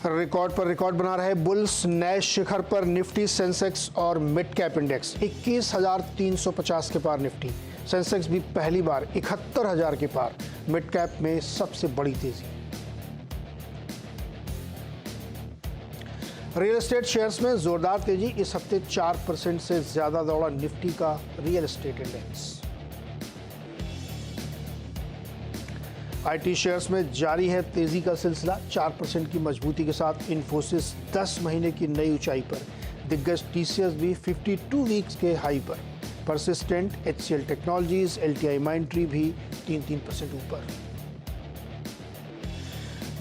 Record पर record बना रहे बुल्स, नए शिखर पर निफ्टी, सेंसेक्स और मिड कैप इंडेक्स 21,350 के पार निफ्टी, सेंसेक्स भी पहली बार 71,000 के पार, मिड कैप में सबसे बड़ी तेजी। रियल एस्टेट शेयर्स में जोरदार तेजी, इस हफ्ते 4% से ज्यादा दौड़ा निफ्टी का real estate index. IT shares में जारी है तेजी का सिलसिला, 4% की मजबूती के साथ इन्फोसिस 10 महीने की नई ऊंचाई पर, दिग्गज टीसीएस भी 52 वीक्स के हाई पर, परसिस्टेंट, एचसीएल टेक्नोलॉजीज, एलटीआई माइंट्री भी 3% ऊपर।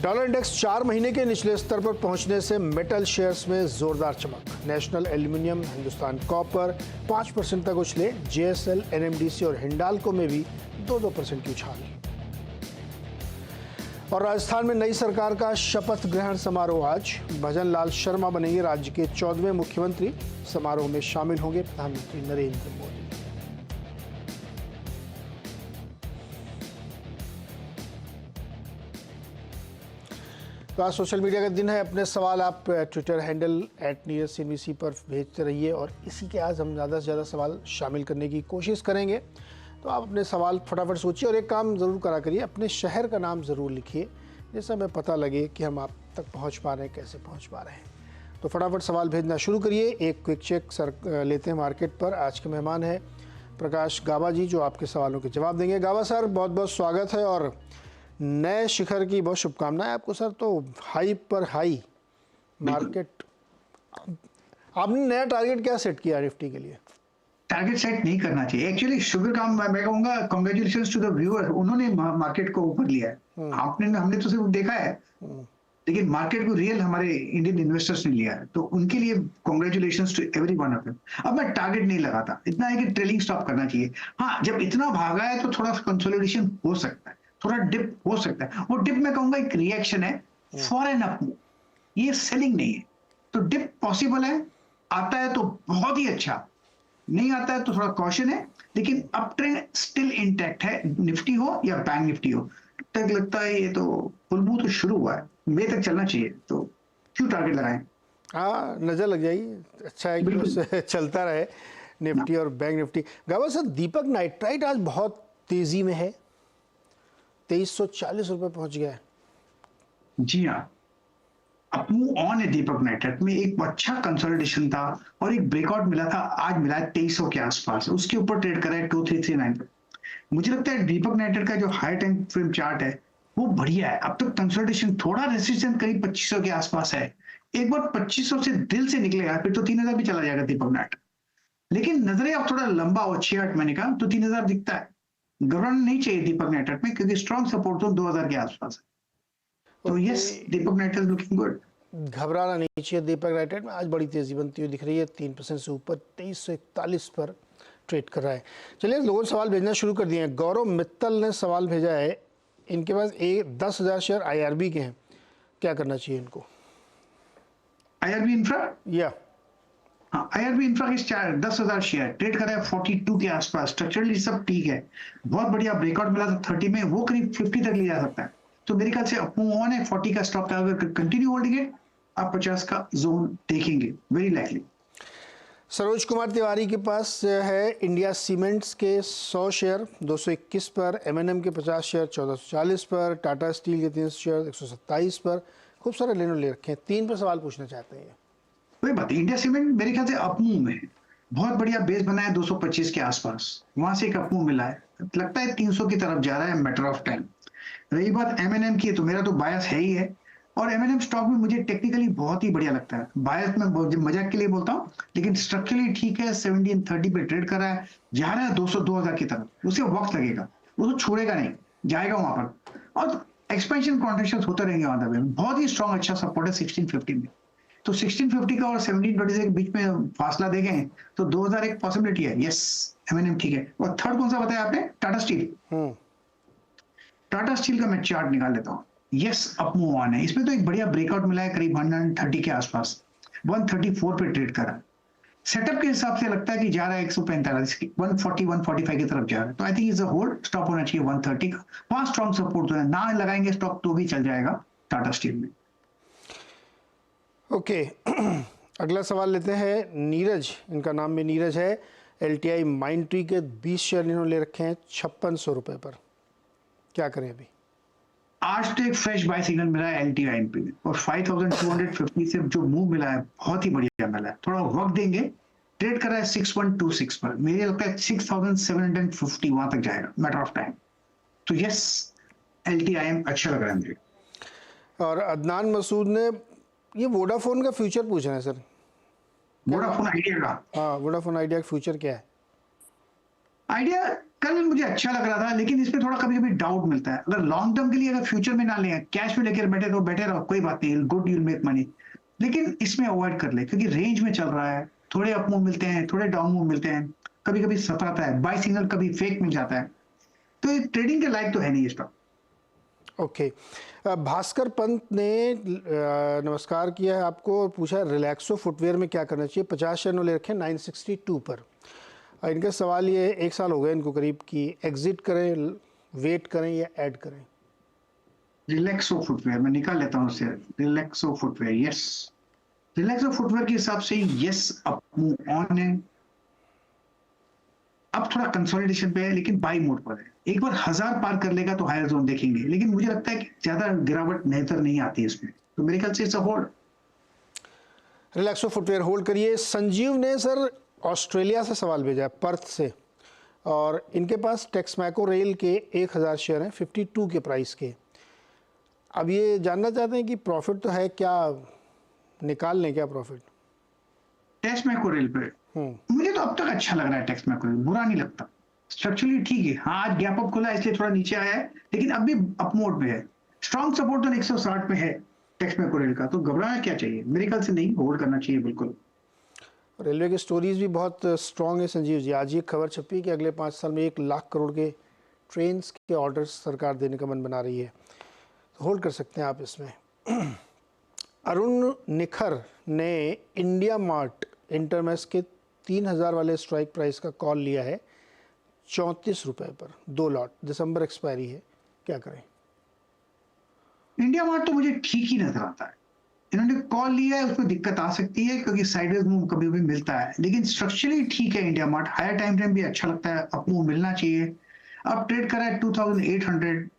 डॉलर इंडेक्स 4 महीने के निचले स्तर पर पहुंचने से मेटल शेयर्स में जोरदार चमक, नेशनल एल्यूमिनियम, हिंदुस्तान कॉपर 5% तक उछले, जेएसएल, एनएमडीसी और हिंडाल्को में भी 2% की उछाल। और राजस्थान में नई सरकार का शपथ ग्रहण समारोह आज, भजन लाल शर्मा बनेंगे राज्य के 14वें मुख्यमंत्री, समारोह में शामिल होंगे प्रधानमंत्री नरेंद्र मोदी। तो आज सोशल मीडिया का दिन है, अपने सवाल आप ट्विटर हैंडल @NewsCNBC पर भेजते रहिए और इसी के आज हम ज़्यादा से ज़्यादा सवाल शामिल करने की कोशिश करेंगे। तो आप अपने सवाल फटाफट सोचिए और एक काम ज़रूर करा करिए, अपने शहर का नाम ज़रूर लिखिए जिससे हमें पता लगे कि हम आप तक पहुंच पा रहे हैं, कैसे पहुंच पा रहे हैं। तो फटाफट सवाल भेजना शुरू करिए। एक क्विक चेक सर लेते हैं मार्केट पर। आज के मेहमान हैं प्रकाश गाबा जी, जो आपके सवालों के जवाब देंगे। गाबा सर, बहुत बहुत स्वागत है और नए शिखर की बहुत शुभकामनाएं आपको सर। तो हाई पर हाई मार्केट, आपने नया टारगेट क्या सेट किया निफ्टी के लिए? टारगेट सेट नहीं करना चाहिए एक्चुअली। शुगर काम मैं कहूंगा, कांग्रेचुलेशंस टू द व्यूअर, उन्होंने मार्केट को ऊपर लिया है। हमने तो सिर्फ देखा है, लेकिन मार्केट को रियल हमारे इंडियन इन्वेस्टर्स ने लिया है, तो उनके लिए congratulations to every one of them. अब मैं टारगेट नहीं लगाता, इतना है कि ट्रेलिंग स्टॉप करना चाहिए। हाँ, जब इतना भागा है तो थोड़ा कंसोलिडेशन हो सकता है, थोड़ा डिप हो सकता है। वो डिप मैं कहूंगा एक रिएक्शन है फॉर एन अप मूव, ये सेलिंग नहीं है। तो डिप पॉसिबल है, आता है तो बहुत ही अच्छा, नहीं आता है तो थोड़ा कॉशन है, लेकिन अप ट्रेंड स्टिल इंटैक्ट है, निफ्टी हो या बैंक निफ्टी हो। तक लगता है ये तो फुल मूव तो शुरू हुआ है, मई तक चलना चाहिए, तो क्यों टारगेट लगाएं? हाँ, नजर लग जाएगी, अच्छा है कि उससे चलता रहे निफ्टी और बैंक निफ्टी। गाबा सर, दीपक नाइट्राइट आज बहुत तेजी में है, 2340 रुपए पहुंच गया है। जी हाँ, अप मूव ऑन है दीपक नाइट्राइट में। एक अच्छा कंसोलिडेशन था और एक ब्रेकआउट मिला था, आज मिला है 2300 के आसपास, उसके ऊपर ट्रेड करा है 2339 पे। मुझे लगता है दीपक नाइट्राइट का जो हाई टाइम फ्रेम चार्ट है वो बढ़िया है। अब तक कंसोलिडेशन, थोड़ा रेजिस्टेंस करीब 2500 के आसपास है। एक बार 2500 से दिल से निकलेगा फिर तो 3000 भी चला जाएगा दीपक नाइट्राइट, लेकिन नजरे अब थोड़ा लंबा हो 6-8 महीने का, तो 3000 दिखता है। घबराना नहीं चाहिए दीपक नाइट्राइट में, क्योंकि स्ट्रॉन्ग सपोर्ट तो 2000 के आसपास है। तो यस, दीपक नाइट्राइट लुकिंग गुड। घबराना नहीं चाहिए दीपक नाइट्राइट में, आज बड़ी तेजी बनती हुई दिख रही है, 3% से ऊपर 2341 पर ट्रेड कर रहा है। चलिए, लोगों ने सवाल भेजना शुरू कर दिए हैं। गौरव मित्तल ने सवाल भेजा है, इनके पास 10,000 शेयर आईआरबी के हैं, क्या करना चाहिए इनको? आईआरबी इंफ्रा या हाँ, आईआरबी इंफ्रा के 10,000 शेयर ट्रेड कर रहा है 42 के आसपास, स्ट्रक्चरली सब ठीक है, बहुत बढ़िया ब्रेकआउट मिला था 30 में, वो करीब 50 तक लिया जा सकता है। तो मेरे ख्याल से अप मूव ऑन है, 40 का स्टॉप का, अगर कंटिन्यू होल्डिंग है आप 50 का जोन देखेंगे वेरी लाइकली। सरोज कुमार तिवारी के पास है इंडिया सीमेंट्स के 100 शेयर 221 पर, एमएनएम के 50 शेयर 1440 पर, टाटा स्टील के 300 शेयर 127 पर। खूब सारे लेनों ले रखे हैं, 3 पर सवाल पूछना चाहते हैं। कोई बात नहीं, इंडिया सीमेंट मेरे ख्याल से अप मूव में है, बहुत बढ़िया बेस बना है 225 के आसपास, वहां से एक अप मूव मिला है, लगता है 300 की तरफ जा रहा है, मैटर ऑफ टाइम। रही बात एमएनएम की, तो मेरा तो बायस है ही है, और एमएनएम स्टॉक में मुझे टेक्निकली बहुत ही बढ़िया लगता है। बायस में मजाक के लिए बोलता हूँ, लेकिन स्ट्रक्चरली ठीक है। 1730 पे ट्रेड कर रहा है, जा रहा है 200-2000 की तरफ, उसे वक्त लगेगा, वो तो छोड़ेगा नहीं, जाएगा वहां पर, और एक्सपेंशन कॉन्ट्रेक्शन होते रहेंगे वहां पे। बहुत ही स्ट्रॉन्ग अच्छा सपोर्ट है 1650 में, तो 1650 का और 1726 के बीच में फासला देखें तो 2000 एक पॉसिबिलिटी है। यस, एमएनएम ठीक है। और थर्ड कौन सा बताया आपने? टाटा स्टील। टाटा स्टील का मैं चार्ट निकाल लेता हूँ। यस, अप मूव ऑन है, इसमें तो एक बढ़िया ब्रेकआउट मिला है करीब 130 के आसपास, 134 पे ट्रेड करा। सेटअप के हिसाब से लगता है कि जा रहा है 145, 140-145 की तरफ जा रहा है, तो I think is a hold, stop होना चाहिए 130 का। वहां स्ट्रॉन्ग सपोर्ट तो है, ना लगाएंगे स्टॉक तो भी चल जाएगा टाटा स्टील में। ओके अगला सवाल लेते हैं नीरज, इनका नाम भी नीरज है। LTI माइंड ट्री के 20 शेयर इन्होंने ले रखे हैं 5600 रुपये पर, क्या करें अभी? आज तो एक फ्रेश बाय सिग्नल मिला है LTI पे और 5250 से जो मूव मिला है बहुत ही बढ़िया मिला है। थोड़ा वक्त देंगे, ट्रेड कर रहा है 6126 पर, मुझे लगता है 6750 वहां तक जाएगा, मैटर ऑफ टाइम। तो यस, LTI अच्छा लग रहा है मुझे। और अदनान मसूद ने ये वोडाफोन का फ्यूचर पूछा है सर। वोडाफोन आइडिया का, हाँ, वोडाफोन आइडिया का फ्यूचर क्या है? आइडिया कल मुझे अच्छा लग रहा था, लेकिन इसमें थोड़ा कभी कभी डाउट मिलता है। अगर लॉन्ग टर्म के लिए अगर फ्यूचर में ना लें, कैश में लेकर बैठे रहो कोई बात नहीं, गुड यूल मेक मनी, लेकिन इसमें अवॉइड कर ले क्योंकि रेंज में चल रहा है। थोड़े अप मूव मिलते हैं, थोड़े डाउन मूव मिलते हैं, कभी कभी सताता है, बाय सिग्नल कभी फेक मिल जाता है, तो ये ट्रेडिंग के लायक तो है नहीं ये स्टॉक। ओके भास्कर पंत ने नमस्कार किया है आपको और पूछा रिलैक्सो फुटवेयर में क्या करना चाहिए। 50 शेयर ले रखे 962 पर। इनका सवाल ये, 1 साल हो गए इनको करीब, कि एग्जिट करें, वेट करें या ऐड करें? रिलैक्सो फुटवेयर मैं निकाल लेता हूँ उससे। Relaxo footwear, yes, Relaxo footwear के हिसाब से यस, अप मूव ऑन है। अब थोड़ा कंसोलिडेशन पे है लेकिन बाई मोड पर है। एक बार 1000 पार कर लेगा तो हायर जोन देखेंगे, लेकिन मुझे लगता है कि ज्यादा गिरावट नजर नहीं आती है इसमें, तो मेरे ख्याल से it's a hold. Relaxo footwear hold करिए। संजीव ने सर ऑस्ट्रेलिया से सवाल भेजा है, पर्थ से, और इनके पास टेक्समैको रेल के 1000 शेयर हैं 52 के प्राइस के। अब ये जानना चाहते हैं कि प्रॉफिट तो है, क्या निकाल लें क्या प्रॉफिट? टेक्समैको रेल पे मुझे तो अब तक अच्छा लग रहा है। टेक्समैको रेल बुरा नहीं लगता, स्ट्रक्चरली ठीक है। हाँ, आज गैप अप खुला है इसलिए थोड़ा नीचे आया है, लेकिन अब भी अप मोड में है। स्ट्रॉन्ग सपोर्ट तो 160 में है टेक्समैको रेल का, तो घबराना क्या चाहिए? मेरे ख्याल से नहीं, होल्ड करना चाहिए बिल्कुल। रेलवे की स्टोरीज भी बहुत स्ट्रॉन्ग है संजीव जी। आज ये खबर छपी कि अगले 5 साल में 1 लाख करोड़ के ट्रेन के ऑर्डर्स सरकार देने का मन बना रही है, तो होल्ड कर सकते हैं आप इसमें। अरुण निखर ने इंडिया मार्ट इंटरमेस के 3000 वाले स्ट्राइक प्राइस का कॉल लिया है 34 रुपये पर, 2 लॉट, दिसंबर एक्सपायरी है, क्या करें? इंडिया मार्ट तो मुझे ठीक ही नजर आता है। इन्होंने कॉल लिया है, उसमें दिक्कत आ सकती है क्योंकि साइडवेज मूव कभी भी मिलता है, लेकिन स्ट्रक्चरली ठीक है India mart. Higher time frame भी अच्छा लगता है, अप मूव मिलना चाहिए। अब ट्रेड करा है 2800,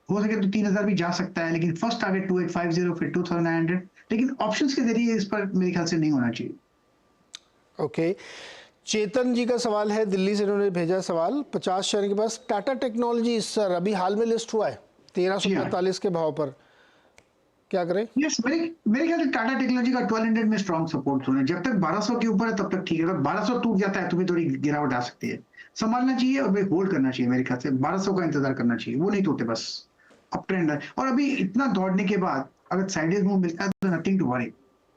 हो सके तो 3000 भी जा सकता है, लेकिन फर्स्ट टारगेट 2850, फिर 2900, लेकिन ऑप्शंस के जरिए इस पर मेरे ख्याल से नहीं होना चाहिए। ओके चेतन जी का सवाल है, दिल्ली से इन्होंने भेजा सवाल। 50 शेयर के पास टाटा टेक्नोलॉजी सर, अभी हाल में लिस्ट हुआ है 1345 के भाव पर, क्या करें? यस, मेरे ख्याल से टाटा टेक्नोलॉजी का 1200 में स्ट्रॉन्ग सपोर्ट जोन है। जब तक 1200 के ऊपर है तब तक ठीक है, अगर 1200 टूट जाता है तो भी थोड़ी गिरावट आ सकती है। संभालना चाहिए और होल्ड करना चाहिए। मेरे ख्याल से 1200 का इंतजार करना चाहिए, वो नहीं टूटे, बस अप ट्रेंड है। और अभी इतना दौड़ने के बाद अगर साइडवेज मूव मिलता है तो nothing to worry,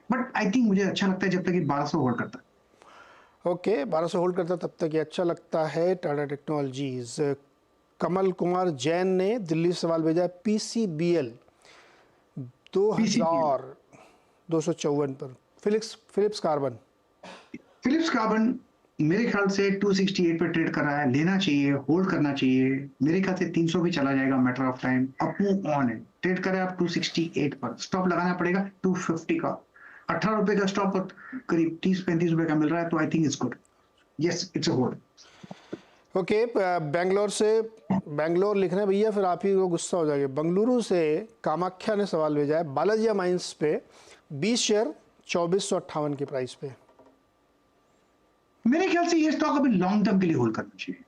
but I think मुझे अच्छा लगता है जब तक ये 1200 होल्ड करता है। ओके 1200 होल्ड करता तब तक ये अच्छा लगता है टाटा टेक्नोलॉजीज। कमल कुमार जैन ने दिल्ली से सवाल भेजा है, PCBL 2254 पर, फिलिप्स कार्बन मेरे ख्याल से 268 पे ट्रेड कर रहा है, लेना चाहिए, होल्ड करना चाहिए। मेरे ख्याल से 300 भी चला जाएगा, matter of time. Up move on है, ट्रेड कर रहा है आप 268 पर, स्टॉप लगाना पड़ेगा 250 का। 18 रुपए का स्टॉप करीब 30-35 रुपए का मिल रहा है, तो I think it's good. Yes, it's a hold. Okay Bangalore लिख रहे हैं भैया, फिर आप ही को गुस्सा हो जाएगा। बंगलुरु से कामाख्या ने सवाल भेजा है, बालाजी माइंस पे 20 शेयर 2458 के प्राइस पे। मेरे ख्याल से ये स्टॉक अभी लॉन्ग टर्म के लिए होल्ड करना चाहिए,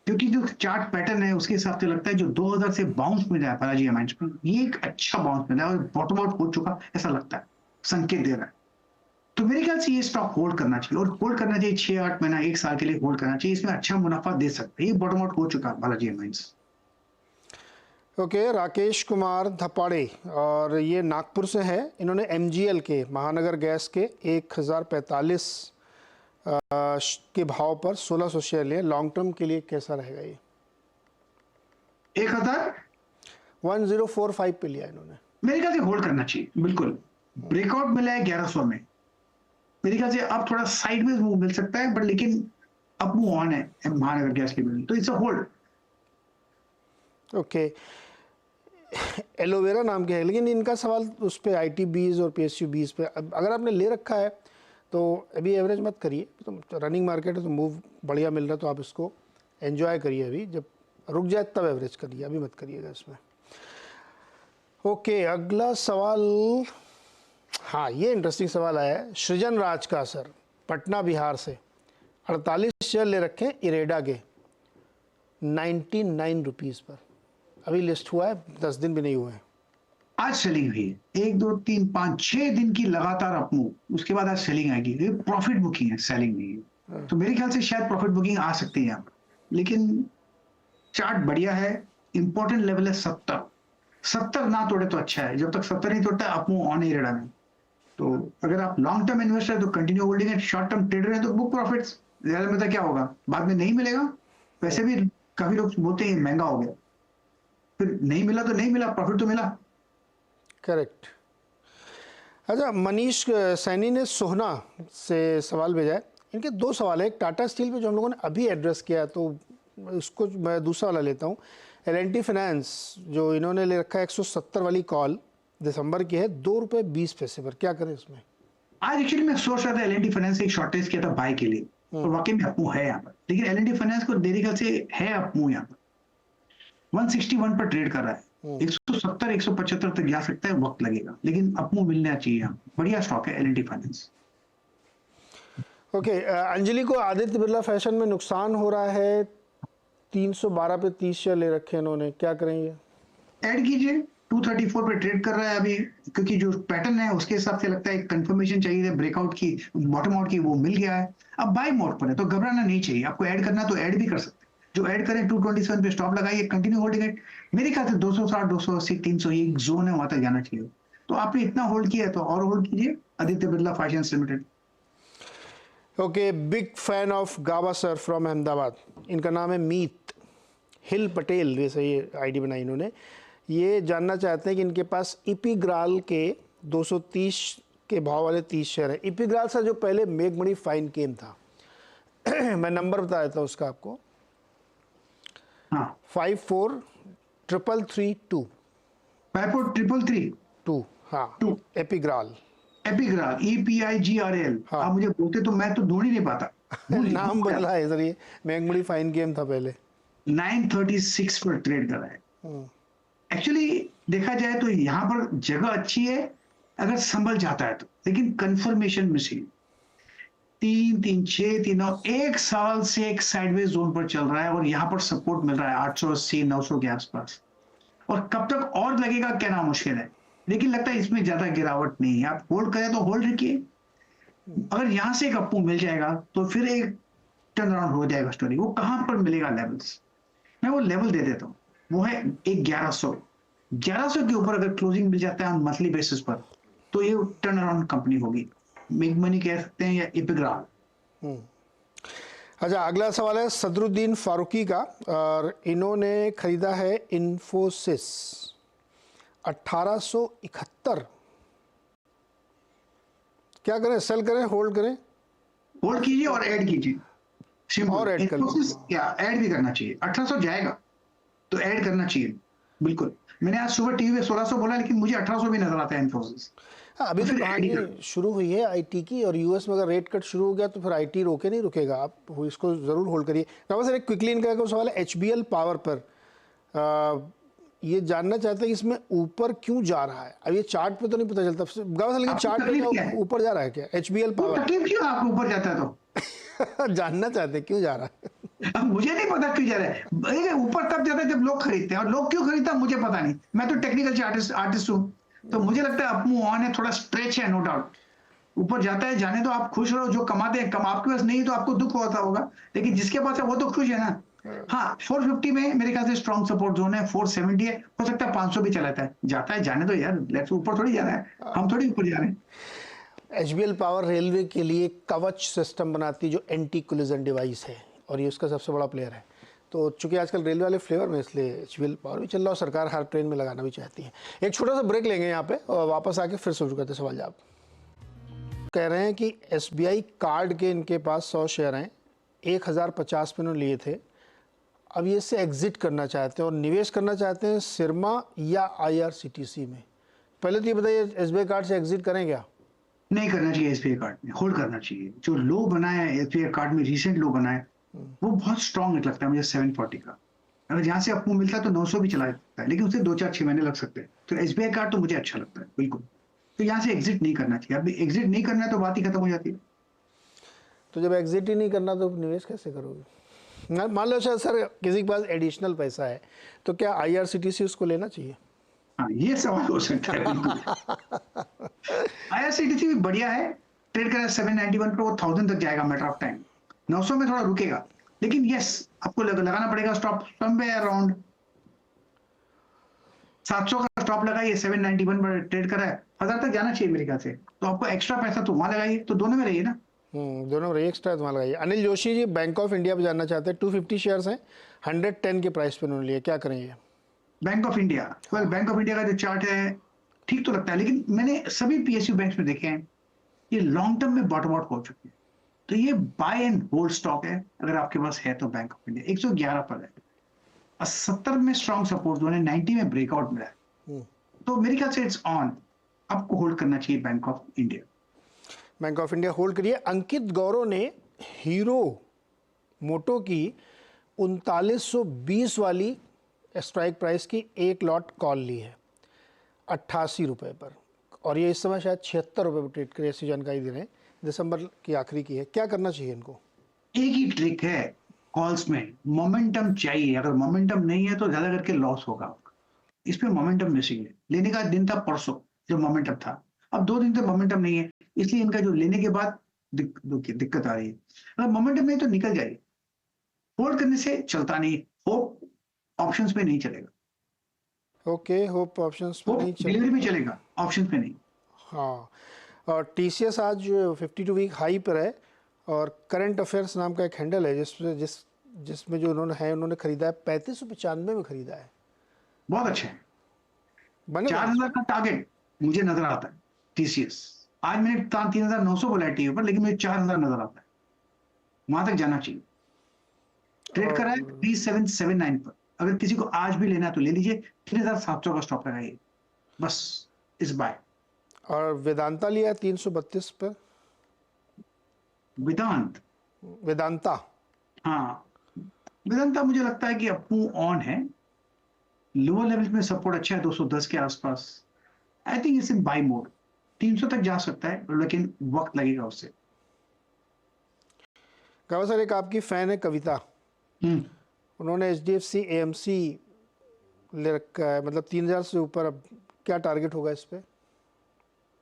क्योंकि जो चार्ट पैटर्न है उसके हिसाब से लगता है जो 2000 से बाउंस मिला है बालाजी माइंस पर, ये एक अच्छा बाउंस मिला है और बॉटम आउट हो चुका ऐसा लगता है, संकेत दे रहा है। तो मेरे ख्याल से ये स्टॉक होल्ड करना चाहिए, और होल्ड करना चाहिए 6-8 महीना, 1 साल के लिए होल्ड करना चाहिए। इसमें अच्छा मुनाफा दे सकते हैं, ये बॉटम आउट हो चुका है बालाजी माइंस। ओके राकेश कुमार धपाड़े, और ये नागपुर से है, इन्होंने MGL के, महानगर गैस के 1045 के भाव पर 1600 शेयर लिए। लॉन्ग टर्म के लिए कैसा रहेगा ये? 1045 पे लिया इन्होंने। मेरे ख्याल से होल्ड करना चाहिए बिल्कुल। ब्रेकआउट मिला है 1100 में, मेरे ख्याल से अब थोड़ा साइडवेज मूव मिल सकता है, बट लेकिन अब मूव ऑन है महानगर गैस की बिल्डिंग, तो it's a hold. Okay aloe vera नाम के है, लेकिन इनका सवाल उस पर ITBs और PSUBs पे, अगर आपने ले रखा है तो अभी एवरेज मत करिए, तो रनिंग मार्केट है तो मूव बढ़िया मिल रहा है तो आप इसको एंजॉय करिए, अभी जब रुक जाए तब एवरेज करिए, अभी मत करिएगा इसमें। ओके, अगला सवाल, हाँ ये इंटरेस्टिंग सवाल आया है सृजन राज का सर, पटना बिहार से। 48 शेयर ले रखे हैं इरेडा के 99 रुपीज़ पर, अभी लिस्ट हुआ है 10 दिन भी नहीं हुए हैं। आज सेलिंग हुई है 1 2 3 5 6 दिन की लगातार अपमूव, उसके बाद आज सेलिंग आएगी। ये प्रॉफिट बुकिंग है, सेलिंग नहीं है। तो मेरे ख्याल से शायद प्रॉफिट बुकिंग आ सकती है यहाँ पर, लेकिन चार्ट बढ़िया है। इंपॉर्टेंट लेवल है 70 ना तोड़े तो अच्छा है, जब तक 70 नहीं तोड़ता अपमूव ऑन ही रेडा में। तो अगर आप लॉन्ग टर्म इन्वेस्टर है तो कंटिन्यू होल्डिंग है, शॉर्ट टर्म ट्रेडर है तो बुक प्रॉफिट्स। ज्यादा पता क्या होगा, बाद में नहीं मिलेगा। वैसे भी काफी लोग बोलते हैं महंगा हो गया, फिर नहीं मिला तो नहीं मिला, प्रॉफिट तो मिला। करेक्ट। अच्छा, मनीष सैनी ने सोहना से सवाल भेजा है। इनके दो सवाल है, एक टाटा स्टील पे जो हम लोगों ने अभी एड्रेस किया, तो इसको मैं दूसरा वाला लेता हूँ। L&T फाइनेंस जो इन्होंने ले रखा है 170 वाली कॉल दिसंबर की है, ₹2.20 पर, क्या करें इसमें? आज एक्चुअली मैं सोच रहा था L&T फाइनेंस एक शॉर्टेज किया था बाय के लिए, तो वाकई में अपमूव है यहाँ पर। लेकिन L&T फाइनेंस को मेरे ख्याल से है अपमूव यहाँ पर। 161 पर ट्रेड कर रहा है, 170 175 तक जा सकता है, वक्त लगेगा, लेकिन अपमूव मिलना चाहिए यहाँ। बढ़िया स्टॉक है L&T फाइनेंस। ओके, अंजलि को आदित्य बिरला फैशन में नुकसान हो रहा है, 312 पे 30 शेयर ले रखे हैं इन्होंने, क्या करेंगे? ऐड कीजिए, 234 पे ट्रेड कर रहा है अभी, क्योंकि जो पैटर्न है उसके हिसाब से लगता है कंफर्मेशन चाहिए ब्रेकआउट की, बॉटम आउट की, वो मिल गया है। अब बाय मोड पर है तो घबराना नहीं चाहिए। आपको ऐड करना तो ऐड भी कर सकते हैं, जो ऐड करें 227 पे स्टॉप लगाइए, कंटिन्यू होल्डिंग इट। मेरे ख्याल से 260 280 300 ये एक जोन है, वहां तक जाना चाहिए। तो आपने इतना होल्ड किया है तो और होल्ड कीजिए Aditya Birla fashions limited. Okay, big fan of गावा सर फ्रॉम अहमदाबाद। इनका नाम है मीत हिल पटेल, वैसे ये आईडी बनाई इन्होंने। ये जानना चाहते हैं कि इनके पास इपिग्राल के 230 के भाव वाले 30 शेयर है। इपिग्राल सर जो पहले मेघमणि फाइन केम था मैं नंबर बता देता हूँ उसका आपको, हाँ 543332 543332। हाँ, एपिग्राल EPIGRAL। हाँ। आप मुझे बोलते तो मैं तो ढूंढ ही नहीं पाता। नाम बदला है सर, ये मेघमणि फाइन गेम था पहले। 936 पर ट्रेड कर रहा है। एक्चुअली देखा जाए तो यहाँ पर जगह अच्छी है अगर संभल जाता है तो, लेकिन कंफर्मेशन मिसिंग। 3 3 6 3 9 एक साल से एक साइडवेज जोन पर चल रहा है और यहाँ पर सपोर्ट मिल रहा है 880 900 के आसपास। और कब तक और लगेगा कहना मुश्किल है, लेकिन लगता है इसमें ज्यादा गिरावट नहीं है। आप होल्ड करें तो होल्ड रखिए। अगर यहां से एक अपमूव मिल जाएगा तो फिर एक टर्न अराउंड हो जाएगा स्टोरी। वो कहां पर मिलेगा लेवल्स, मैं वो लेवल दे देता हूँ, वो है एक 1100 के ऊपर अगर क्लोजिंग मिल जाता है ऑन मंथली बेसिस पर तो ये टर्न अराउंड कंपनी होगी। मेघमनी कह सकते हैं या इपिग्राल। अच्छा, अगला सवाल है सदरुद्दीन फारूकी का, और इन्होंने खरीदा है इन्फोसिस 1871। क्या करें, सेल करें, होल्ड करें? होल्ड कीजिए और ऐड कीजिए, सिंपल। और ऐड कर इन्फोसिस क्या ऐड भी करना चाहिए, 1800 जाएगा तो ऐड करना चाहिए बिल्कुल। मैंने आज सुबह टीवी में 1600 बोला, लेकिन मुझे 1800 भी नजर आता है इन्फोसिस। हाँ, अभी तो कहानी शुरू हुई है आईटी की, और यूएस में अगर रेट कट शुरू हो गया तो फिर आईटी रोके नहीं रुकेगा। आप इसको ज़रूर होल्ड करिए। सर एक क्विकली इनका एक सवाल है HBL पावर पर, ये जानना चाहते हैं कि इसमें ऊपर क्यों जा रहा है। अब ये चार्ट पे तो नहीं पता चलता सर, लेकिन चार्ट पे ऊपर जा रहा है क्या HBL पावर? तकलीफ क्यों आपको ऊपर जाता है तो जानना चाहते हैं क्यों जा रहा है। अब मुझे नहीं पता क्यों जा रहा है। ऊपर तब जाता है जब लोग खरीदते हैं, और लोग क्यों खरीदता है मुझे पता नहीं। मैं तो टेक्निकल आर्टिस्ट हूँ, तो मुझे लगता है अपमूव ऑन है, थोड़ा स्ट्रेच है, नो डाउट। ऊपर जाता है, जाने तो आप खुश रहो, जो कमाते हैं आपके पास नहीं तो आपको दुख होता होगा, लेकिन जिसके पास है वो तो खुश है ना। हाँ, 450 में मेरे ख्याल से स्ट्रॉन्ग सपोर्ट जोन है, 470 है, हो सकता है 500 भी चलाता है, जाता है, जाने दो यार, लेट्स ऊपर थोड़ी जाना है, हम थोड़ी ऊपर जा रहे हैं। HBL पावर रेलवे के लिए कवच सिस्टम बनाती है जो एंटी कोलिजन डिवाइस है, और ये उसका सबसे बड़ा प्लेयर है। तो चूंकि आजकल रेलवे वाले फ्लेवर में, इसलिए HBL पावर भी चल रहा है और सरकार हर ट्रेन में लगाना भी चाहती है। एक छोटा सा ब्रेक लेंगे यहाँ पे, और वापस आके फिर शुरू करते सवाल जवाब। कह रहे हैं कि SBI कार्ड के इनके पास 100 शेयर हैं, 1050 पे उन्होंने लिए थे, अब ये इससे एग्जिट करना चाहते हैं और निवेश करना चाहते हैं सिरमा या आईआरसीटीसी में, पहले तो ये बताइए एसबीआई कार्ड से एग्जिट करें क्या? नहीं करना चाहिए एसबीआई कार्ड में, होल्ड करना चाहिए। जो लो बना है एसबीआई कार्ड में, रिसेंट लो बना है, वो बहुत स्ट्रॉन्ग लगता है मुझे 740 का। अगर यहाँ से आपको मिलता है तो 900 भी चला सकता है, लेकिन उससे 2-4-6 महीने लग सकते हैं। तो एसबीआई कार्ड तो मुझे अच्छा लगता है बिल्कुल। तो यहाँ से एग्जिट नहीं करना चाहिए। अभी एग्जिट नहीं करना है तो बात ही खत्म हो जाती है। तो जब एग्जिट ही नहीं करना तो निवेश कैसे करोगे? मान लो शायद सर किसी के पास एडिशनल पैसा है तो क्या आईआरसीटीसी उसको लेना चाहिए? हाँ, ये सवाल हो सकता है बिल्कुल। आईआरसीटीसी भी बढ़िया है, ट्रेड करा 791 पर, वो 1000 तक जाएगा मैटर ऑफ टाइम। 900 में थोड़ा रुकेगा, लेकिन यस आपको लगाना पड़ेगा स्टॉप समवेयर अराउंड 700 का स्टॉप लगाइए। 791 पर ट्रेड करा है, 1000 तक जाना चाहिए मेरे ख्याल से। तो आपको एक्स्ट्रा पैसा तो वहां लगाइए, तो दोनों में रहिए ना। दोनों में एक्स्ट्रा तुम्हारा लगाइए। Anil Joshi ji bank of India पे जानना चाहते हैं, 250 शेयर्स हैं, 110 के प्राइस पे उन्होंने लिए, क्या करेंगे? Bank of India, well bank of India का जो चार्ट है ठीक तो लगता है, लेकिन मैंने सभी पीएसयू बैंक्स में देखे हैं ये लॉन्ग टर्म में बॉटम आउट हो चुके हैं। तो ये बाय एंड होल्ड स्टॉक है अगर आपके पास है तो। बैंक ऑफ इंडिया 111 पर है और 70 में स्ट्रॉन्ग सपोर्ट, 90 में ब्रेकआउट मिला है। तो मेरे ख्याल से इट्स ऑन, आपको होल्ड करना चाहिए bank of India. Bank of India hold करिए। अंकित गौरव ने हीरो मोटो की 3920 वाली स्ट्राइक प्राइस की एक लॉट कॉल ली है 88 रुपये पर, और ये इस समय शायद 76 रुपये पर ट्रेड करे, ऐसी जानकारी दे रहे हैं। दिसंबर की आखिरी की है, क्या करना चाहिए इनको? एक ही ट्रिक है कॉल्स में, मोमेंटम चाहिए। अगर मोमेंटम नहीं है तो ज्यादा करके लॉस होगा। इस पे मोमेंटम मिसिंग है। लेने का दिन था परसों जो मोमेंटम था, अब 2 दिन से मोमेंटम नहीं है, इसलिए इनका जो लेने के बाद दिक्कत आ रही है। अगर मोमेंटम नहीं तो निकल जाइए, होल्ड करने से चलता नहीं। होप ऑप्शंस पे नहीं चलेगा। ओके, होप ऑप्शंस पे नहीं चलेगा, डिलीवरी में चलेगा, ऑप्शंस पे नहीं। हाँ। और टीसीएस आज 52 वीक हाई पर है, और करंट अफेयर्स नाम का एक हैंडल है जिसमें जो उन्होंने खरीदा है 3595 में खरीदा है। बहुत अच्छा है। बने 4000 का टारगेट मुझे नजर आता है टीसीएस। आज मैंने 3900 बोला है टीवी पर, लेकिन मुझे 4000 नजर आता है, वहां तक जाना चाहिए। ट्रेड करा है 3779 पर। अगर किसी को आज भी लेना है तो ले लीजिए, 3700 का स्टॉप लगाइए, बस इस बाय। और वेदांता लिया 332 पर। वेदांता, हाँ, वेदांता मुझे लगता है कि अपू ऑन है। लोअर लेवल में सपोर्ट अच्छा है 210 के आसपास। I think it's in by mode. 300 तक जा सकता है, लेकिन वक्त लगेगा उससे। कहा सर एक आपकी फैन है कविता, उन्होंने एचडीएफसी एएमसी ले रखा है, मतलब 3000 से ऊपर। अब क्या टारगेट होगा इस पे?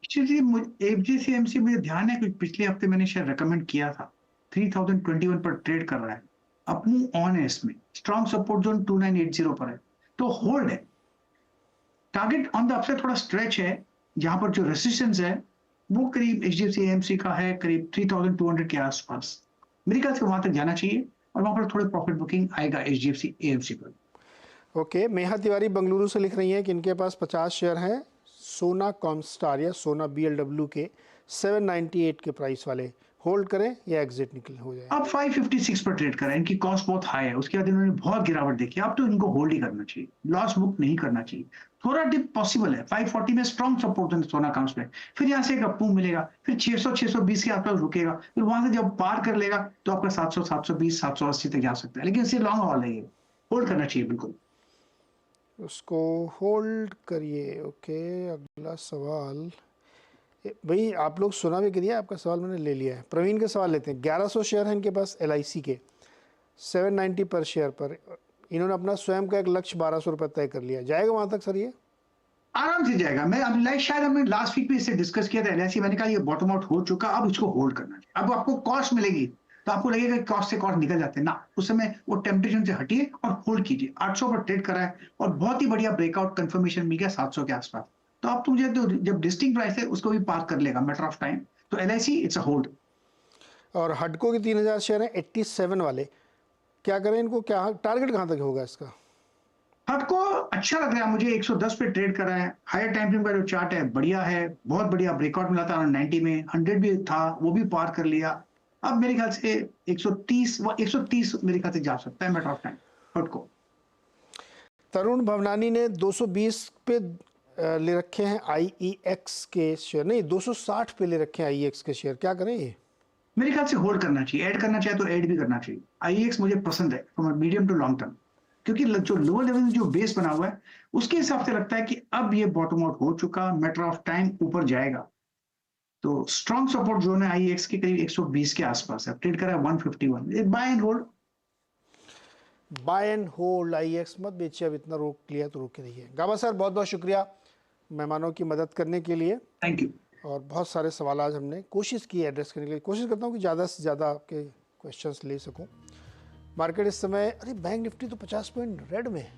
एफजीसीएमसी मुझे ध्यान है, पिछले हफ्ते मैंने शायद रेकमेंड किया था। 3021 पर ट्रेड कर रहा है, अपनी ऑन है इसमें। स्ट्रॉन्ग सपोर्ट जोन 2980 पर है, तो होल्ड है। टारगेट ऑन द अपसाइड थोड़ा स्ट्रेच है, जहां पर जो रेसिस्टेंस है वो करीब एचडीएफसी एएमसी का है, करीब 3200 के आसपास। मेरे ख्याल से वहां तक जाना चाहिए, और वहां पर थोड़े प्रॉफिट बुकिंग आएगा एचडीएफसी एएमसी पर। ओके, मेहा तिवारी बेंगलुरु से लिख रही हैं कि इनके पास 50 शेयर हैं सोना कॉमस्टार या सोना बीएलडब्ल्यू के 798 के प्राइस वाले, होल्ड करें या एग्जिट निकल हो जाए? अब 556 पर ट्रेड करें, इनकी कॉस्ट बहुत हाई है, उसके बाद इन्होंने बहुत गिरावट देखी। अब तो इनको होल्ड ही करना चाहिए, लॉस बुक नहीं करना चाहिए। थोड़ा डिप पॉसिबल है, 540 में स्ट्रॉन्ग सपोर्ट है सोना कॉम्स पे, फिर यहाँ से एक अप मूव मिलेगा, फिर 600-620 के आसपास रुकेगा, फिर वहां से जब पार कर लेगा तो आपका 700, 720, 780 तक जा सकता है, लेकिन इससे लॉन्ग हॉल है, होल्ड करना चाहिए बिल्कुल। उसको होल्ड करिए। ओके, अगला सवाल भाई आप लोग सुना भी करिए, आपका सवाल मैंने ले लिया है। प्रवीण के सवाल लेते हैं। 1100 शेयर हैं इनके पास एलआईसी के, 790 पर शेयर पर। इन्होंने अपना स्वयं का एक लक्ष्य 1200 रुपये तय कर लिया, जाएगा वहां तक सर? ये आराम से जाएगा। मैं अब शायद हमने लास्ट वीक में इससे डिस्कस किया था एलआईसी, मैंने कहा ये बॉटम आउट हो चुका, अब इसको होल्ड करना चाहिए। अब आपको कॉस्ट मिलेगी तो आपको लगेगा कॉस्ट से कॉस्ट निकल जाते हैं ना, उस समय वो टेम्पटेशन से हटिए और होल्ड कीजिए। 800 पर ट्रेड करा है और बहुत ही बढ़िया ब्रेकआउट कंफर्मेशन मिल गया 700 के आसपास। तो आप मुझे तो जब डिस्टिंग प्राइस है उसको भी पार कर लेगा मैटर ऑफ टाइम। तो एलआईसी इट्स अ होल्ड। और हडको के 3000 शेयर हैं 87 वाले, क्या करें इनको? क्या टारगेट कहाँ तक होगा इसका? हडको अच्छा लग रहा है मुझे, 110 पे ट्रेड कर रहा है। हायर टाइम फ्रेम का जो चार्ट है बढ़िया है, बहुत बढ़िया ब्रेकआउट मिला था 90 में, 100 भी था, वो भी पार कर लिया। अब मेरे ख्याल से 130 मेरे ख्याल से जा सकता है मैटर ऑफ टाइम। पुट को। तरुण भवनानी ने 220 पे ले रखे हैं IEX के शेयर, नहीं 260 पे ले रखे हैं IEX के शेयर, क्या करें ये? मेरे ख्याल से होल्ड करना चाहिए, ऐड करना चाहे तो ऐड भी करना चाहिए। IEX मुझे पसंद है from medium to long term, क्योंकि जो लोअर लेवल जो बेस बना हुआ है उसके हिसाब से लगता है कि अब ये बॉटम आउट हो चुका, मैटर ऑफ टाइम ऊपर जाएगा। तो स्ट्रॉन्ग सपोर्ट जोन है IEX के करीब 120 के आसपास है, ट्रेड करा है 151, buy and hold. Buy and hold IEX, मत बेचिए, अब इतना रोक लिया तो रोक के रहिए। गाबा सर बहुत बहुत शुक्रिया मेहमानों की मदद करने के लिए, थैंक यू। और बहुत सारे सवाल आज हमने कोशिश की एड्रेस करने के लिए। कोशिश करता हूँ कि ज़्यादा से ज़्यादा आपके क्वेश्चंस ले सकूँ। मार्केट इस समय, अरे बैंक निफ्टी तो 50 पॉइंट रेड में है,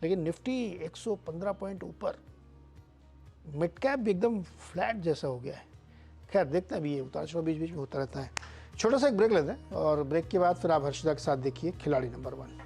लेकिन निफ्टी 115 पॉइंट ऊपर, मिड कैप भी एकदम फ्लैट जैसा हो गया है। खैर देखते हैं, अभी ये उतार चढ़ाव बीच बीच में होता रहता है। छोटा सा एक ब्रेक लेते हैं और ब्रेक के बाद फिर आप हर्षिता के साथ देखिए खिलाड़ी नंबर 1।